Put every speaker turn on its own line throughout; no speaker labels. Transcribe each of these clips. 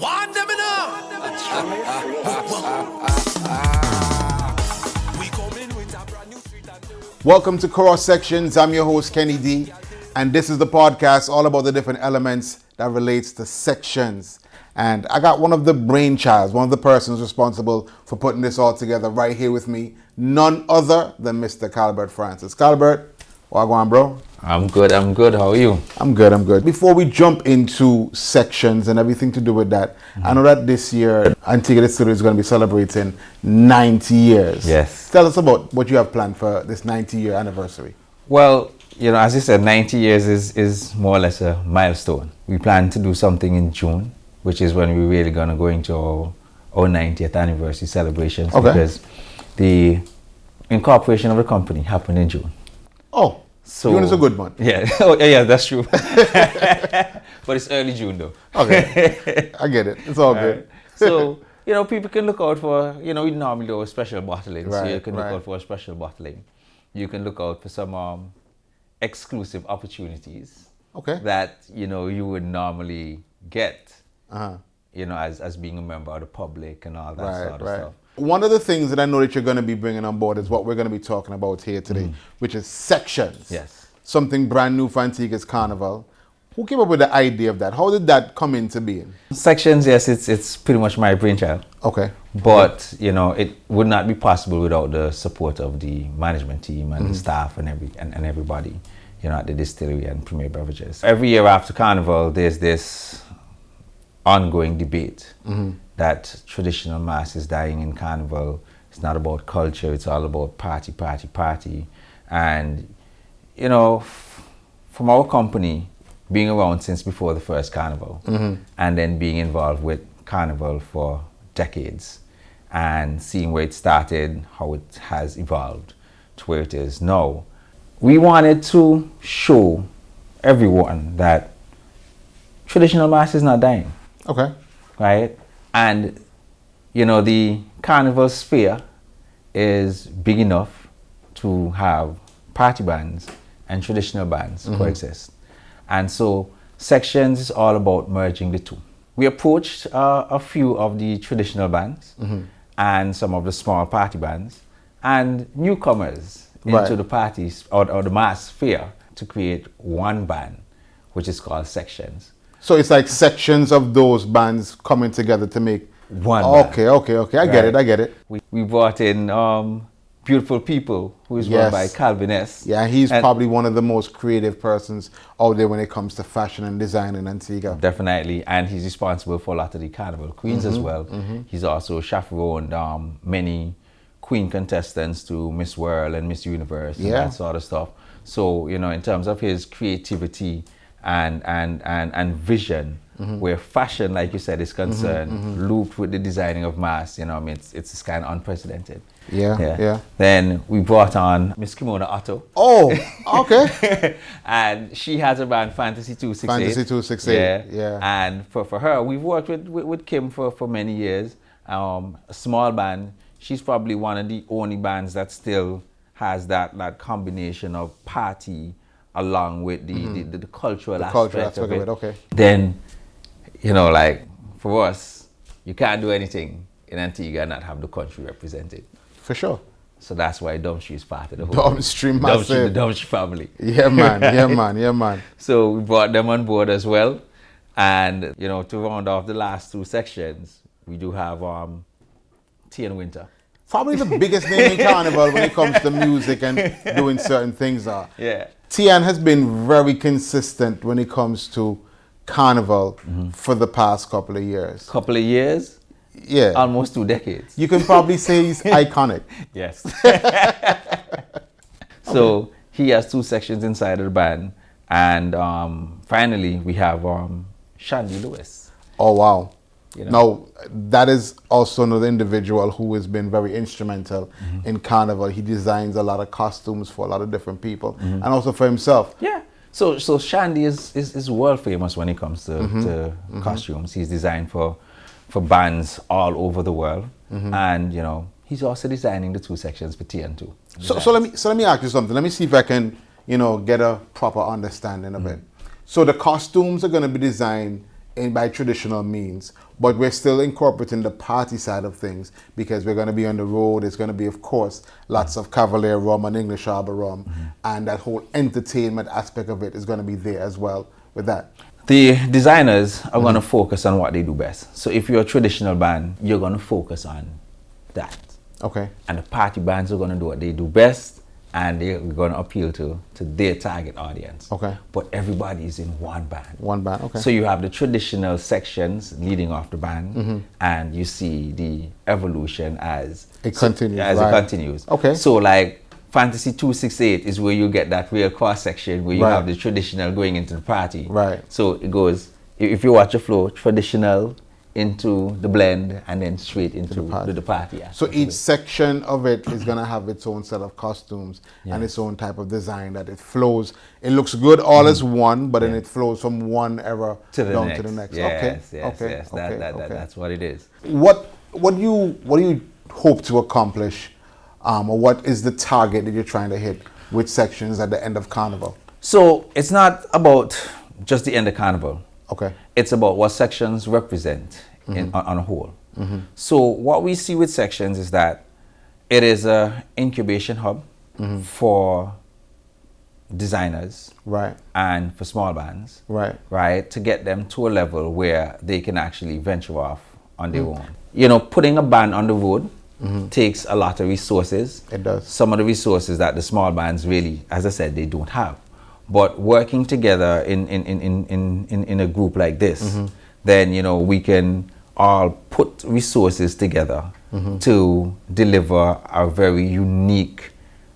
Want them enough. We coming with a brand new street and new.
Welcome to Cross-Sections. I'm your host, Kenny D. And this is the podcast all about the different elements that relates to sections. And I got one of the brainchilds, one of the persons responsible for putting this all together right here with me. None other than Mr. Calbert Francis. Calbert, wagwan, bro?
I'm good. How are you?
I'm good. Before we jump into sections and everything to do with that, I know that this year Antigua Distillery is going to be celebrating 90 years.
Yes.
Tell us about what you have planned for this 90-year anniversary.
Well, as you said, 90 years is more or less a milestone. We plan to do something in June, which is when we're really going to go into our 90th anniversary celebrations.
Okay.
Because the incorporation of the company happened in June.
Oh, so June is a good month.
Yeah. Oh, yeah, that's true. But it's early June, though.
Okay. I get it. It's all good.
So, people can look out for, we normally do a special bottling. So
Right,
you can look
right.
out for a special bottling. You can look out for some exclusive opportunities
Okay.
that, you would normally get,
Uh-huh.
as being a member of the public and all that
Right,
sort of
right.
stuff.
One of the things that I know that you're going to be bringing on board is what we're going to be talking about here today, which is sections.
Yes.
Something brand new for Antigua's Carnival. Who came up with the idea of that? How did that come into being?
Sections, yes, it's pretty much my brainchild.
Okay.
But, it would not be possible without the support of the management team and the staff and everybody, at the distillery and Premier Beverages. Every year after Carnival, there's this ongoing debate that traditional mass is dying in Carnival. It's not about culture, it's all about party. And, from our company, being around since before the first Carnival, and then being involved with Carnival for decades, and seeing where it started, how it has evolved to where it is now, we wanted to show everyone that traditional mass is not dying.
Okay.
Right? And, the Carnival sphere is big enough to have party bands and traditional bands coexist. And so sections is all about merging the two. We approached a few of the traditional bands and some of the small party bands and newcomers into the parties or the mass sphere to create one band, which is called sections.
So it's like sections of those bands coming together to make
One band.
Okay. I get it.
We brought in Beautiful People, who is run by Calvin S.
Yeah, he's probably one of the most creative persons out there when it comes to fashion and design in Antigua.
Definitely, and he's responsible for a lot of the Carnival Queens as well. He's also chaperoned many Queen contestants to Miss World and Miss Universe and that sort of stuff. So, in terms of his creativity and vision, where fashion, like you said, is concerned, looped with the designing of mass, it's kind of unprecedented.
Yeah.
Then we brought on Miss Kimona Otto.
Oh, okay.
And she has a band, Fantasy 268.
Fantasy 268, yeah.
And for her, we've worked with Kim for many years. A small band. She's probably one of the only bands that still has that combination of party along with the cultural aspect of it.
Okay.
Then, for us, you can't do anything in Antigua and not have the country represented.
For sure.
So that's why Dumstream is part of the whole
Dumstream massive.
The Dumstream family.
Yeah, man.
So we brought them on board as well. And, to round off the last two sections, we do have Tea and Winter.
Probably the biggest name in Carnival when it comes to music and doing certain things.
Yeah.
Tian has been very consistent when it comes to Carnival for the past couple of years.
Couple of years?
Yeah.
Almost 2 decades.
You can probably say he's iconic.
Yes. So he has 2 sections inside of the band. And finally, we have Shandy Lewis.
Oh, wow. Now, that is also another individual who has been very instrumental in Carnival. He designs a lot of costumes for a lot of different people and also for himself.
Yeah. So Shandy is world famous when it comes to costumes. He's designed for bands all over the world. And, he's also designing the 2 sections for TN2.
So let me ask you something. Let me see if I can, get a proper understanding of it. So the costumes are going to be designed by traditional means, but we're still incorporating the party side of things because we're going to be on the road. It's going to be, of course, lots of Cavalier rum and English Arbor rum, and that whole entertainment aspect of it is going to be there as well with that.
The designers are going to focus on what they do best. So if you're a traditional band, you're going to focus on that.
Okay.
And the party bands are going to do what they do best, and they're going to appeal to their target audience.
Okay.
But everybody is in one band.
One band, okay.
So you have the traditional sections leading off the band, and you see the evolution as
it continues.
It continues.
Okay.
So like Fantasy 268 is where you get that real cross section where you have the traditional going into the party.
Right.
So it goes, if you watch a flow, traditional into the blend and then straight into the party. Yeah.
So each section of it is going to have its own set of costumes and its own type of design that it flows. It looks good all as one, but then it flows from one era to the next.
Yes,
Okay.
That's what it is.
What do you hope to accomplish, or what is the target that you're trying to hit with sections at the end of Carnival?
So it's not about just the end of Carnival.
Okay.
It's about what sections represent on a whole. So what we see with sections is that it is a incubation hub for designers,
right,
and for small bands,
right,
to get them to a level where they can actually venture off on their own. You know, putting a band on the road takes a lot of resources.
It does.
Some of the resources that the small bands really, as I said, they don't have. But working together in a group like this, then, you know, we can all put resources together to deliver a very unique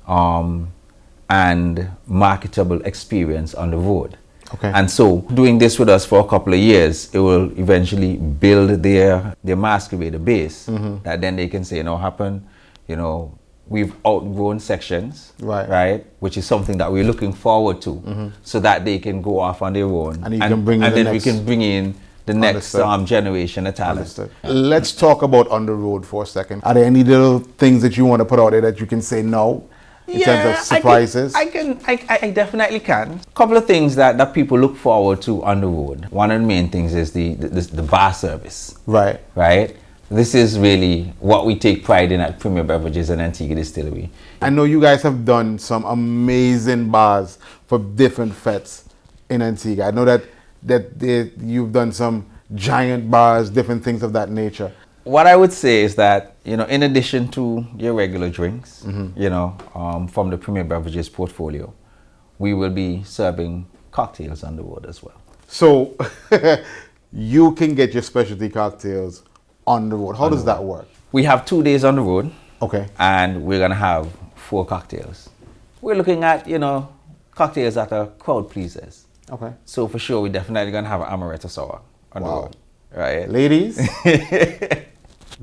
and marketable experience on the road.
Okay.
And so doing this with us for a couple of years, it will eventually build their masquerader base that then they can say, you know, happen, you know, we've outgrown sections, right? Which is something that we're looking forward to, so that they can go off on their own,
and then
we can bring in the next generation of talent.
Understood. Let's talk about on the road for a second. Are there any little things that you want to put out there that you can say no in terms of surprises?
I definitely can. A couple of things that people look forward to on the road. One of the main things is the bar service. Right. This is really what we take pride in at Premier Beverages and Antigua Distillery.
I know you guys have done some amazing bars for different fetes in Antigua. I know that you've done some giant bars, different things of that nature.
What I would say is that, you know, in addition to your regular drinks, you know, from the Premier Beverages portfolio, we will be serving cocktails on the road as well.
So you can get your specialty cocktails on the road. How does that work?
We have 2 days on the road.
Okay.
And we're going to have 4 cocktails. We're looking at, you know, cocktails that are crowd pleasers.
Okay.
So for sure, we're definitely going to have an amaretto sour on the road. Right.
Ladies,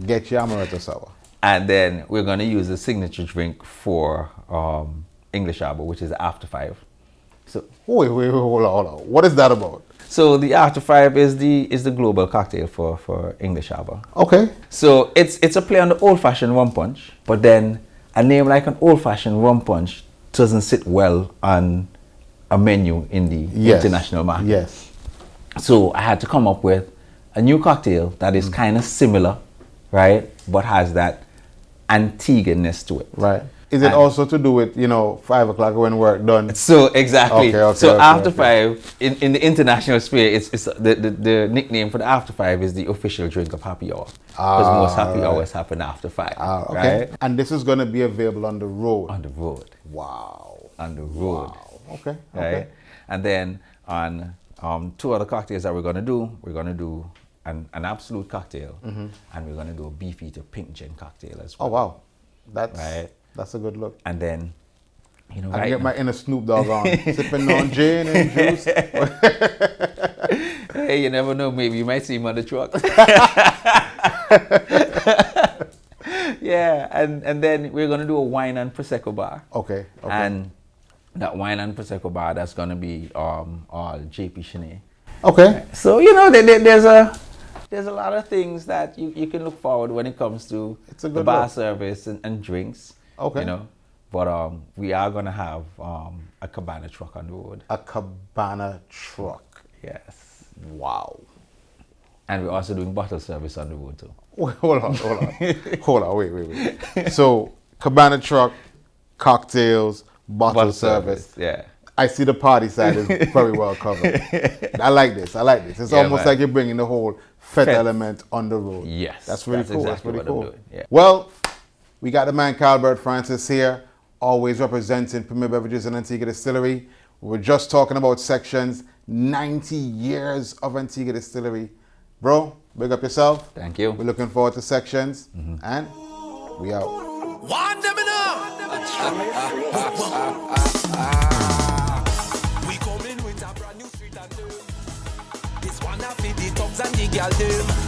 get your amaretto sour.
And then we're going to use a signature drink for English Arbor, which is After 5. So
wait, hold on. What is that about?
So the After 5 is the global cocktail for English Arbor.
Okay.
So it's a play on the old-fashioned rum punch, but then a name like an old-fashioned rum punch doesn't sit well on a menu in the international market.
Yes.
So I had to come up with a new cocktail that is kind of similar, right, but has that Antigua-ness to it.
Right. Is it also to do with, you know, 5 o'clock when work done?
So exactly.
Okay,
After 5 in the international sphere, it's the nickname for the After 5 is the official drink of happy hour, because most happy hours happen after 5.
Okay.
Right?
And this is going to be available on the road.
On the road.
Wow.
On the road.
Wow. Okay.
Right. And then on 2 other cocktails that we're going to do an absolute cocktail, and we're going to do a beefeater pink gin cocktail as well.
Oh wow, that's a good look.
And then, you know,
I can get my inner Snoop Dogg on, sipping on gin and juice.
Hey, you never know. Maybe you might see him on the truck. Yeah, and then we're gonna do a wine and prosecco bar.
Okay.
And that wine and prosecco bar, that's gonna be all JP Chenet.
Okay.
So you know, there's a lot of things that you can look forward when it comes to the bar service and drinks.
Okay.
You know, but we are gonna have a cabana truck on the road.
A cabana truck.
Yes.
Wow.
And we're also doing bottle service on the road too.
Hold on. Wait. So, cabana truck, cocktails, bottle service.
Yeah.
I see the party side is very well covered. I like this. It's almost like you're bringing the whole fete element on the road.
Yes.
That's really cool.
Exactly
That's really
what
cool.
I'm doing. Yeah.
Well, we got the man Calbert Francis here, always representing Premier Beverages and Antigua Distillery. We were just talking about Sections, 90 years of Antigua Distillery. Bro, big up yourself.
Thank you.
We're looking forward to Sections, and we out.
One them now. We coming with a brand new street and them. This one a fit the thugs and the girl them.